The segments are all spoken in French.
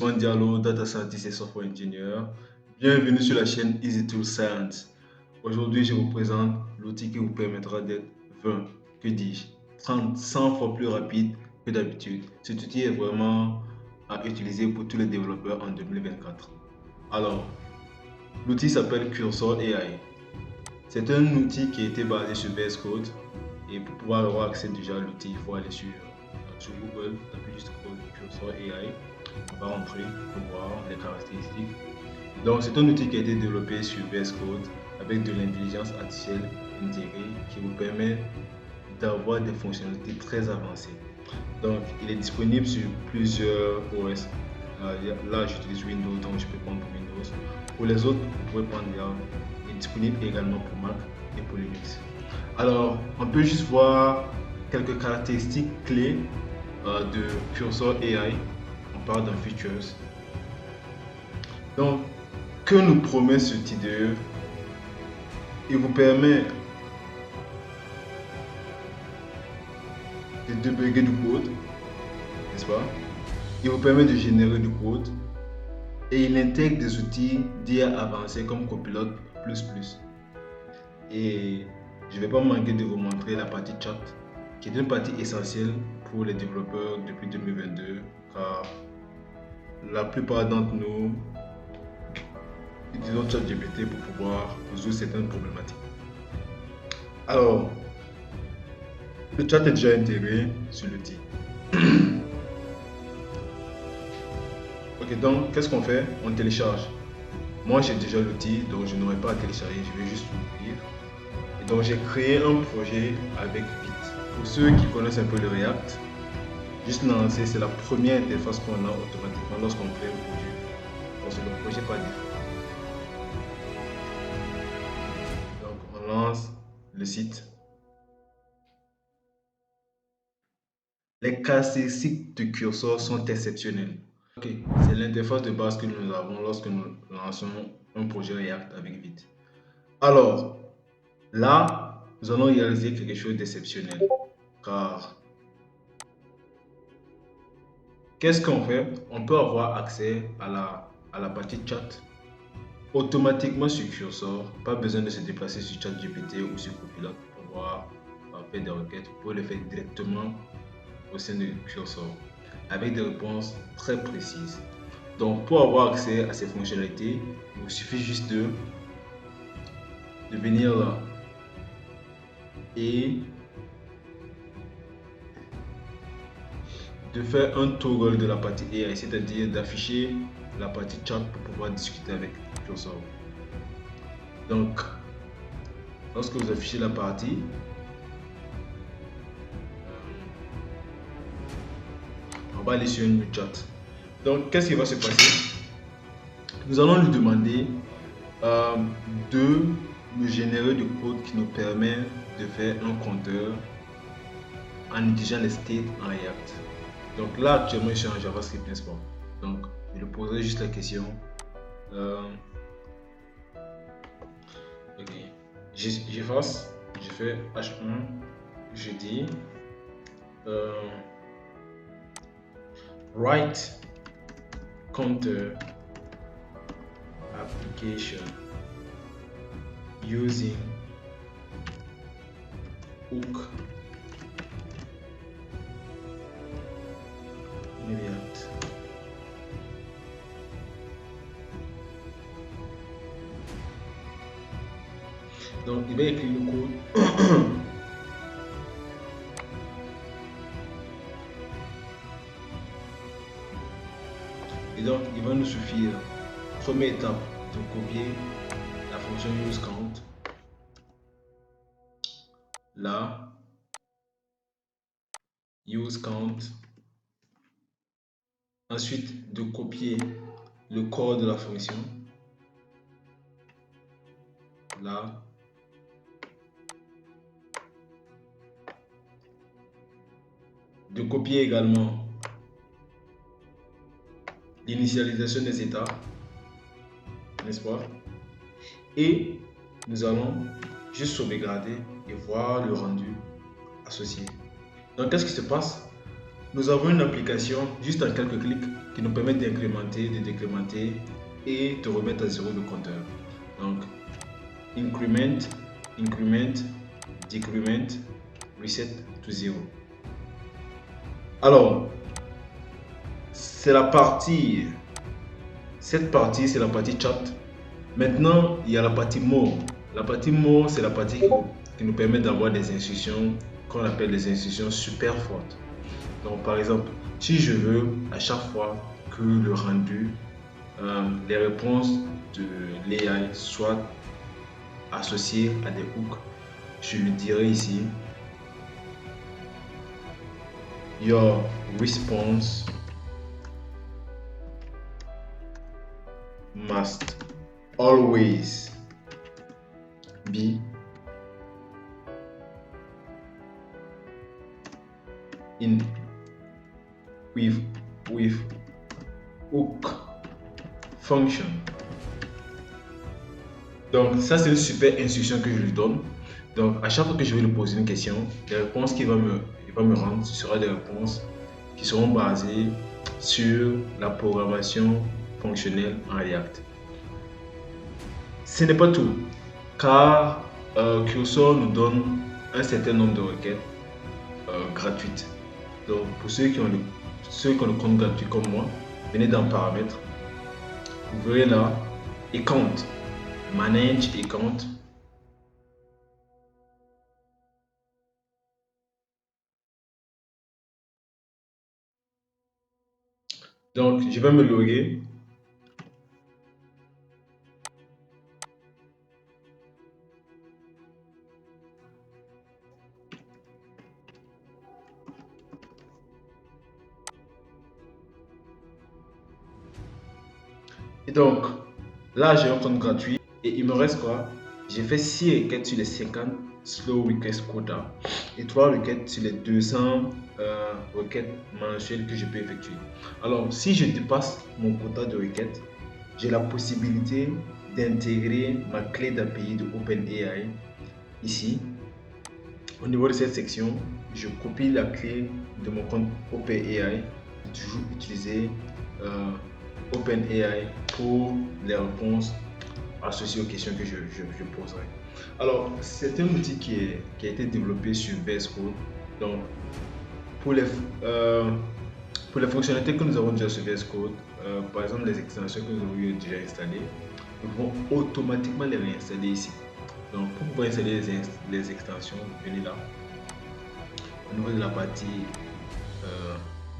Ousmane Diallo, Data Scientist et Software Engineer. Bienvenue sur la chaîne Easy Tool Science. Aujourd'hui, je vous présente l'outil qui vous permettra d'être 20, que dis-je, 30, 100 fois plus rapide que d'habitude. Cet outil est vraiment à utiliser pour tous les développeurs en 2024. Alors, l'outil s'appelle Cursor AI. C'est un outil qui a été basé sur VS Code et pour pouvoir avoir accès déjà à l'outil, il faut aller sur Google, taper juste Cursor AI. On va rentrer pour voir les caractéristiques. Donc, c'est un outil qui a été développé sur VS Code avec de l'intelligence artificielle intégrée qui vous permet d'avoir des fonctionnalités très avancées. Donc, il est disponible sur plusieurs OS. Là, j'utilise Windows, donc je peux prendre pour Windows. Pour les autres, vous pouvez prendre Java. Il est disponible également pour Mac et pour Linux. Alors, on peut juste voir quelques caractéristiques clés de Cursor AI. On parle d'un features. Donc, que nous promet cet IDE? Il vous permet de débugger du code, n'est-ce pas? Il vous permet de générer du code et il intègre des outils d'IA avancés comme Copilot++. Et je ne vais pas manquer de vous montrer la partie chat, qui est une partie essentielle pour les développeurs depuis 2022, car la plupart d'entre nous utilisons ChatGPT pour pouvoir résoudre certaines problématiques. Alors, le chat est déjà intégré sur l'outil. Ok, donc qu'est-ce qu'on fait? On télécharge. Moi j'ai déjà l'outil, donc je n'aurai pas à télécharger, je vais juste l'ouvrir. Et donc j'ai créé un projet avec Vite. Pour ceux qui connaissent un peu le React, juste lancer, c'est la première interface qu'on a automatiquement lorsqu'on crée un projet. Donc c'est le projet par défaut. Donc on lance le site. Les caractéristiques de Cursor sont exceptionnelles. Ok, c'est l'interface de base que nous avons lorsque nous lançons un projet React avec Vite. Alors, là, nous allons réaliser quelque chose d'exceptionnel. Car, qu'est-ce qu'on fait? On peut avoir accès à la partie chat automatiquement sur Cursor. Pas besoin de se déplacer sur ChatGPT ou sur Copilot pour pouvoir faire des requêtes. Vous pouvez le faire directement au sein de Cursor avec des réponses très précises. Donc, pour avoir accès à ces fonctionnalités, il vous suffit juste de venir là et de faire un toggle de la partie AI, c'est-à-dire d'afficher la partie chat pour pouvoir discuter avec Cursor. Donc, lorsque vous affichez la partie, on va aller sur une chat. Donc, qu'est-ce qui va se passer? Nous allons lui demander de nous générer du code qui nous permet de faire un compteur en utilisant les states en React. Donc là, actuellement, je suis en JavaScript, n'est-ce pas? Donc, je lui poserai juste la question. Ok, j'efface, je fais H1, je dis write counter application using hook React. Donc il va écrire le code. Et donc il va nous suffire, première étape, de copier la fonction useCount là, useCount, ensuite de copier le corps de la fonction là, de copier également l'initialisation des états, n'est-ce pas? Et nous allons juste sauvegarder et voir le rendu associé. Donc qu'est-ce qui se passe? Nous avons une application juste en quelques clics qui nous permet d'incrémenter, de décrémenter et de remettre à zéro le compteur. Donc, increment, increment, decrement, reset to zero. Alors, c'est la partie, cette partie, c'est la partie chat. Maintenant, il y a la partie more. La partie more, c'est la partie qui nous permet d'avoir des instructions qu'on appelle des instructions super fortes. Donc, par exemple, si je veux à chaque fois que le rendu, les réponses de l'AI soient associées à des hooks, je lui dirai ici your response must always be in with hook function. Donc ça, c'est une super instruction que je lui donne. Donc à chaque fois que je vais lui poser une question, les réponses qu'il va me rendre, ce sera des réponses qui seront basées sur la programmation fonctionnelle en React. Ce n'est pas tout, car Cursor nous donne un certain nombre de requêtes gratuites. Donc pour ceux qui ont le compte gratuit comme moi, venez dans paramètres, vous verrez là, account, manage account. Donc je vais me loguer. Et donc, là, j'ai un compte gratuit et il me reste quoi? J'ai fait 6 requêtes sur les 50 slow request quota et 3 requêtes sur les 200 requêtes mensuelles que je peux effectuer. Alors, si je dépasse mon quota de requêtes, j'ai la possibilité d'intégrer ma clé d'API de OpenAI ici. Au niveau de cette section, je copie la clé de mon compte OpenAI, toujours utiliser OpenAI pour les réponses associées aux questions que je poserai. Alors, c'est un outil qui a été développé sur VS Code. Donc, pour les fonctionnalités que nous avons déjà sur VS Code, par exemple les extensions que nous avons déjà installées, nous pouvons automatiquement les réinstaller ici. Donc, pour pouvoir installer les extensions, venez là, au niveau de la partie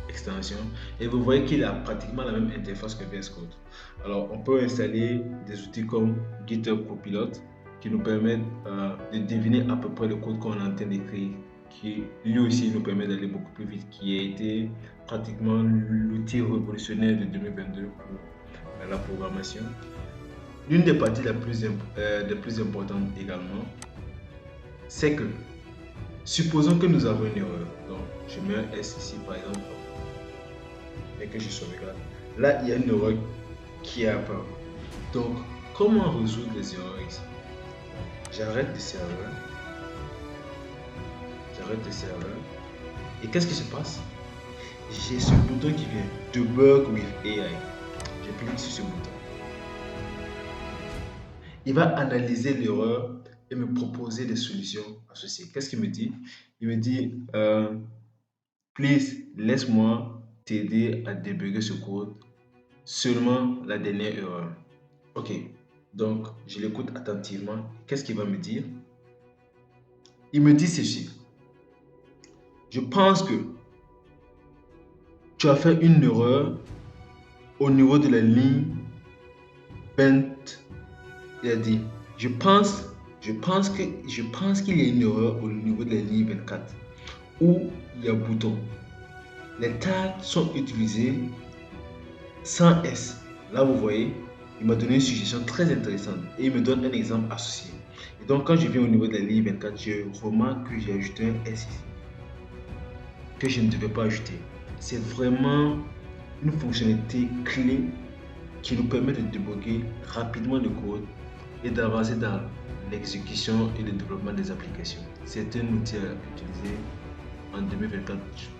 extension, et vous voyez qu'il a pratiquement la même interface que VS Code. Alors, on peut installer des outils comme GitHub Copilot qui nous permettent de deviner à peu près le code qu'on est en train d'écrire, qui lui aussi nous permet d'aller beaucoup plus vite, qui a été pratiquement l'outil révolutionnaire de 2022 pour la programmation. L'une des parties les plus importantes également, c'est que supposons que nous avons une erreur. Donc, je mets un S ici par exemple et que je sauvegarde. Là, il y a une erreur qui est apparue. Donc, comment résoudre les erreurs ici? J'arrête le serveur. Et qu'est-ce qui se passe? J'ai ce bouton qui vient Debug with AI. Je clique sur ce bouton. Il va analyser l'erreur et me proposer des solutions associées. Qu'est-ce qu'il me dit? Il me dit, please, laisse-moi t'aider à débugger ce code, seulement la dernière erreur. Ok, donc je l'écoute attentivement. Qu'est-ce qu'il va me dire? Il me dit ceci. Je pense que tu as fait une erreur au niveau de la ligne 20. Il a dit, je pense qu'il y a une erreur au niveau de la ligne 24 où il y a un bouton. Les tags sont utilisés sans S. Là, vous voyez, il m'a donné une suggestion très intéressante et il me donne un exemple associé. Et donc, quand je viens au niveau de la ligne 24, je remarque que j'ai ajouté un S ici, que je ne devais pas ajouter. C'est vraiment une fonctionnalité clé qui nous permet de débugger rapidement le code et d'avancer dans l'exécution et le développement des applications. C'est un outil à utiliser en 2024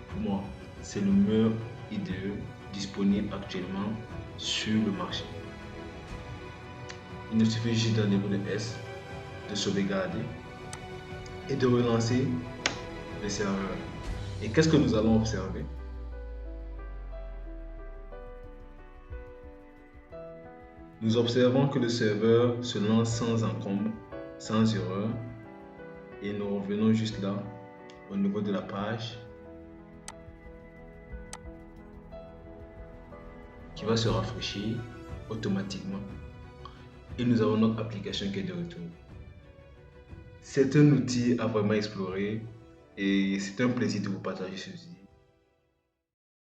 pour moi. C'est le meilleur IDE disponibles actuellement sur le marché. Il nous suffit juste d'un niveau de S, de sauvegarder et de relancer le serveur. Et qu'est-ce que nous allons observer? Nous observons que le serveur se lance sans encombre, sans erreur, et nous revenons juste là, au niveau de la page, qui va se rafraîchir automatiquement. Et nous avons notre application qui est de retour. C'est un outil à vraiment explorer et c'est un plaisir de vous partager ceci.